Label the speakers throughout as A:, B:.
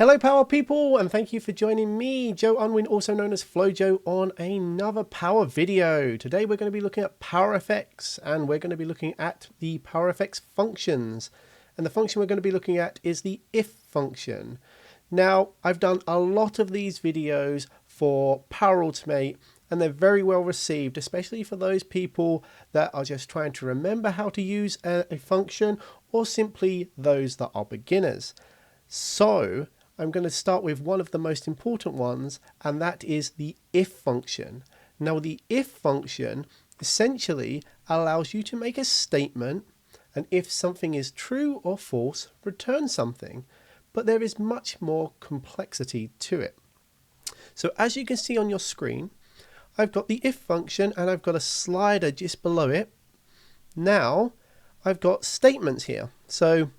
A: Hello Power people, and thank you for joining me, Joe Unwin, also known as FlowJo, on another Power video. Today we're going to be looking at Power Effects, and we're going to be looking at the Power Effects functions. And the function we're going to be looking at is the if function. Now, I've done a lot of these videos for Power Automate, and they're very well received, especially for those people that are just trying to remember how to use a function, or simply those that are beginners. So I'm going to start with one of the most important ones, and that is the if function. Now, the if function essentially allows you to make a statement, and if something is true or false, return something. But there is much more complexity to it. So as you can see on your screen, I've got the if function and I've got a slider just below it. Now I've got statements here. So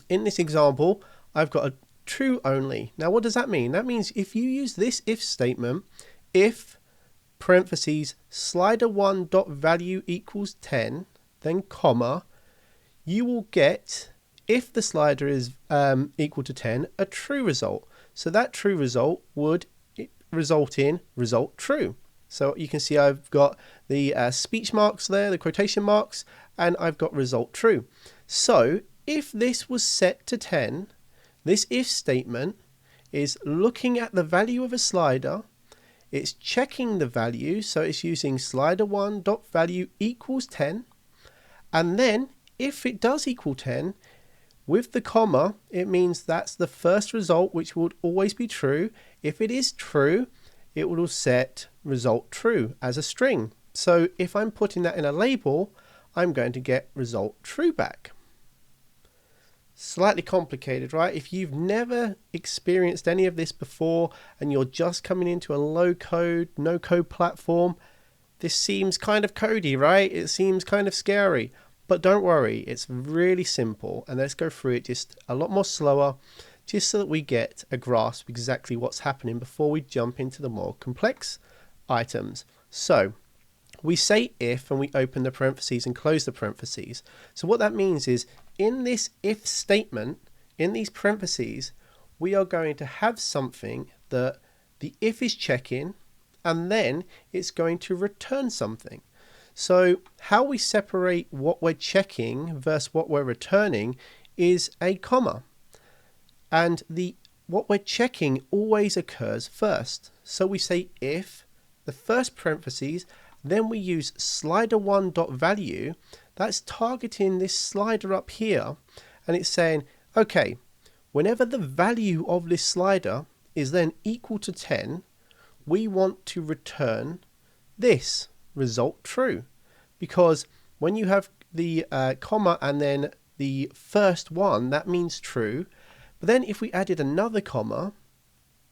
A: in this example, I've got a true only. Now what does that mean? That means if you use this if statement, if parentheses slider1 dot value equals 10, then comma, you will get, if the slider is equal to 10, a true result. So that true result would result in result true. So you can see I've got the speech marks there, the quotation marks, and I've got result true. So if this was set to 10, this if statement is looking at the value of a slider, it's checking the value, so it's using slider1 dot value equals 10, and then if it does equal 10, with the comma, it means that's the first result, which would always be true. If it is true, it will set result true as a string. So if I'm putting that in a label, I'm going to get result true back. Slightly complicated, right? If you've never experienced any of this before and you're just coming into a low code, no code platform, this seems kind of codey, right? It seems kind of scary. But don't worry, it's really simple, and let's go through it just a lot more slower, just so that we get a grasp exactly what's happening before we jump into the more complex items. So we say if, and we open the parentheses and close the parentheses. So what that means is, in this if statement, in these parentheses, we are going to have something that the if is checking, and then it's going to return something. So how we separate what we're checking versus what we're returning is a comma. And what we're checking always occurs first. So we say if, the first parentheses, then we use slider1 dot value. That's targeting this slider up here, and it's saying, okay, whenever the value of this slider is then equal to 10, we want to return this result true, because when you have the comma and then the first one, that means true. But then if we added another comma,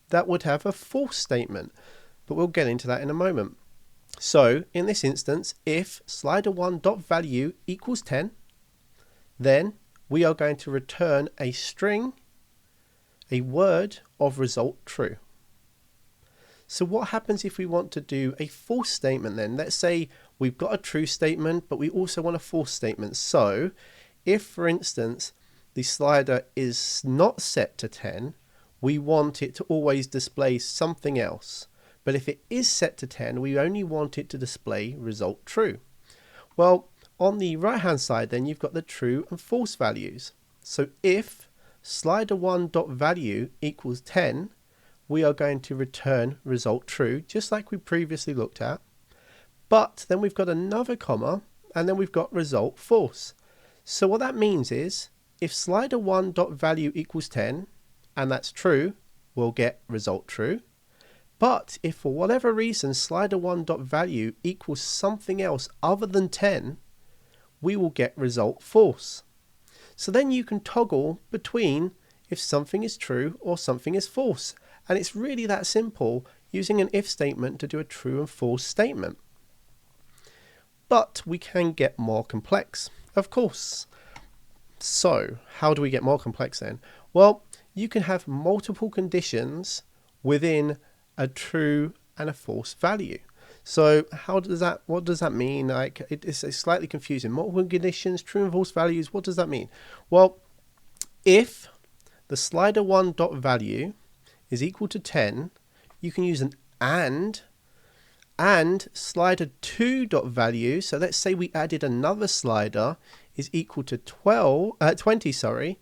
A: that would have a false statement, but we'll get into that in a moment. So in this instance, if slider1 dot value equals 10, then we are going to return a string, a word of result true. So what happens if we want to do a false statement then? Let's say we've got a true statement, but we also want a false statement. So if, for instance, the slider is not set to 10, we want it to always display something else. But if it is set to 10, we only want it to display result true. Well, on the right hand side then, you've got the true and false values. So if slider1 dot value equals 10, we are going to return result true, just like we previously looked at. But then we've got another comma, and then we've got result false. So what that means is, if slider1 dot value equals 10, and that's true, we'll get result true. But if for whatever reason slider1 dot value equals something else other than 10, we will get result false. So then you can toggle between if something is true or something is false. And it's really that simple, using an if statement to do a true and false statement. But we can get more complex, of course. So how do we get more complex then? Well, you can have multiple conditions within a true and a false value. So what does that mean? Like, it's slightly confusing. Multiple conditions, true and false values, what does that mean? Well, if the slider1.value is equal to 10, you can use an and slider2.value, so let's say we added another slider, is equal to 20, sorry,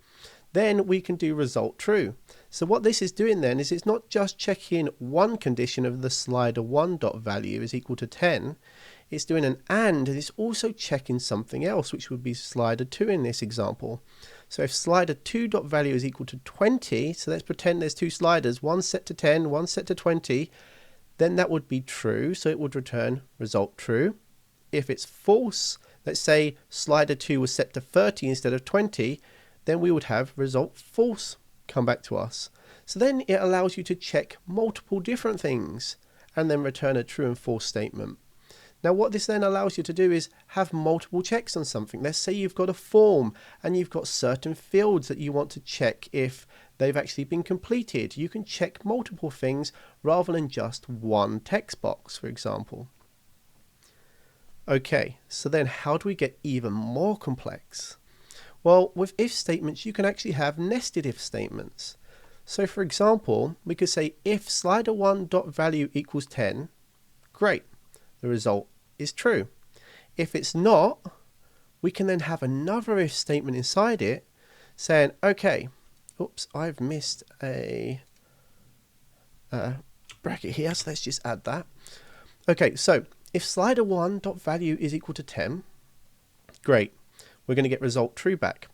A: then we can do result true. So what this is doing then is it's not just checking one condition of the slider1.value is equal to 10, it's doing an and it's also checking something else, which would be slider2 in this example. So if slider2.value is equal to 20, so let's pretend there's two sliders, one set to 10, one set to 20, then that would be true, so it would return result true. If it's false, let's say slider 2 was set to 30 instead of 20, then we would have result false come back to us. So then it allows you to check multiple different things and then return a true and false statement. Now what this then allows you to do is have multiple checks on something. Let's say you've got a form and you've got certain fields that you want to check if they've actually been completed. You can check multiple things rather than just one text box, for example. Okay, so then how do we get even more complex? Well, with if statements, you can actually have nested if statements. So for example, we could say if slider1.value equals 10, great, the result is true. If it's not, we can then have another if statement inside it saying, okay, oops, I've missed a bracket here, so let's just add that. Okay, so if slider1.value is equal to 10, great, we're going to get result true back.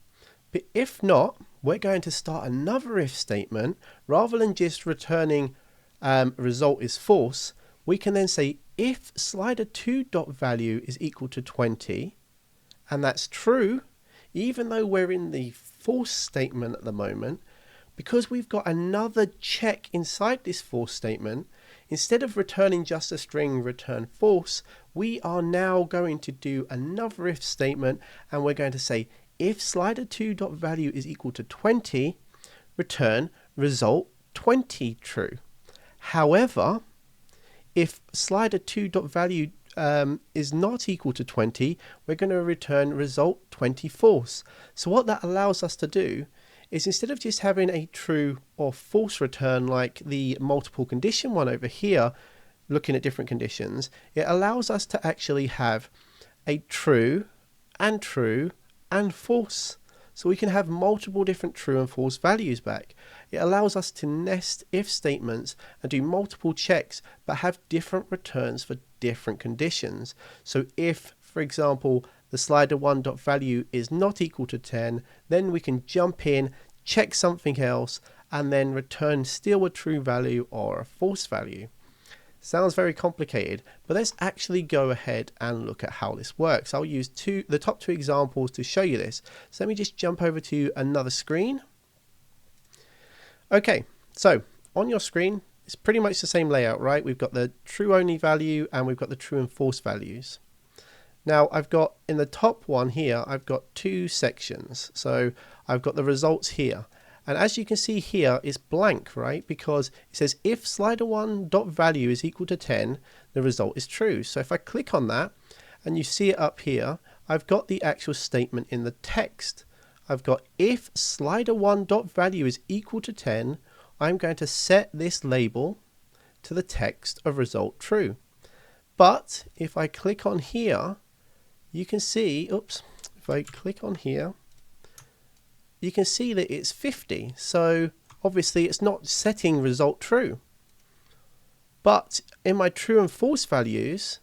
A: But if not, we're going to start another if statement. Rather than just returning result is false, we can then say if slider2.value is equal to 20, and that's true, even though we're in the false statement at the moment, because we've got another check inside this false statement, instead of returning just a string return false, we are now going to do another if statement, and we're going to say if slider2.value is equal to 20, return result 20 true. However, if slider2.value is not equal to 20, we're going to return result 20 false. So what that allows us to do is instead of just having a true or false return like the multiple condition one over here, looking at different conditions, it allows us to actually have a true and false. So we can have multiple different true and false values back. It allows us to nest if statements and do multiple checks but have different returns for different conditions. So if, for example, the slider1.value is not equal to 10, then we can jump in, check something else, and then return still a true value or a false value. Sounds very complicated, but let's actually go ahead and look at how this works. I'll use the top two examples to show you this. So let me just jump over to another screen. Okay, so on your screen, it's pretty much the same layout, right? We've got the true only value and we've got the true and false values. Now I've got in the top one here, I've got two sections. So I've got the results here. And as you can see here, it's blank, right? Because it says if slider1.value is equal to 10, the result is true. So if I click on that and you see it up here, I've got the actual statement in the text. I've got if slider1.value is equal to 10, I'm going to set this label to the text of result true. But if I click on here, you can see, oops, if I click on here, you can see that it's 50. So obviously it's not setting result true. But in my true and false values,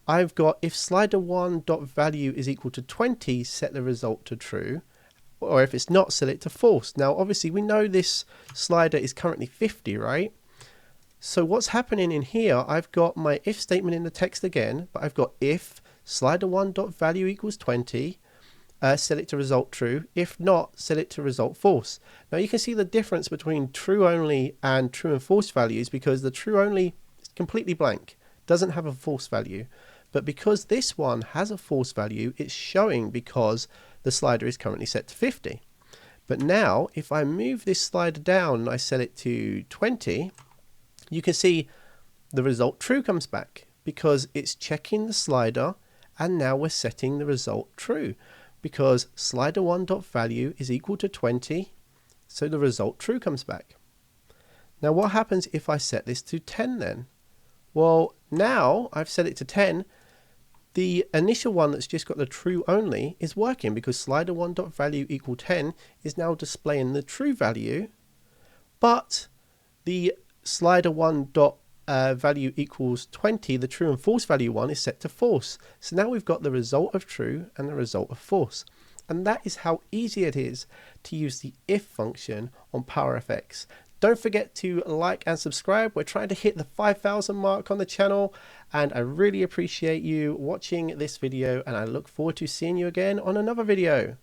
A: I've got if slider1.value is equal to 20, set the result to true. Or if it's not, set it to false. Now obviously we know this slider is currently 50, right? So what's happening in here, I've got my if statement in the text again, but I've got if slider1.value equals 20, set it to result true. If not, set it to result false. Now you can see the difference between true only and true and false values, because the true only is completely blank, doesn't have a false value. But because this one has a false value, it's showing because the slider is currently set to 50. But now if I move this slider down and I set it to 20, you can see the result true comes back because it's checking the slider, and now we're setting the result true because slider1.value is equal to 20. So the result true comes back. Now what happens if I set this to 10 then? Well, now I've set it to 10. The initial one that's just got the true only is working because slider1.value equal 10 is now displaying the true value, but the slider1.value equals 20, the true and false value one, is set to false. So now we've got the result of true and the result of false. And that is how easy it is to use the if function on PowerFX. Don't forget to like and subscribe. We're trying to hit the 5,000 mark on the channel, and I really appreciate you watching this video, and I look forward to seeing you again on another video.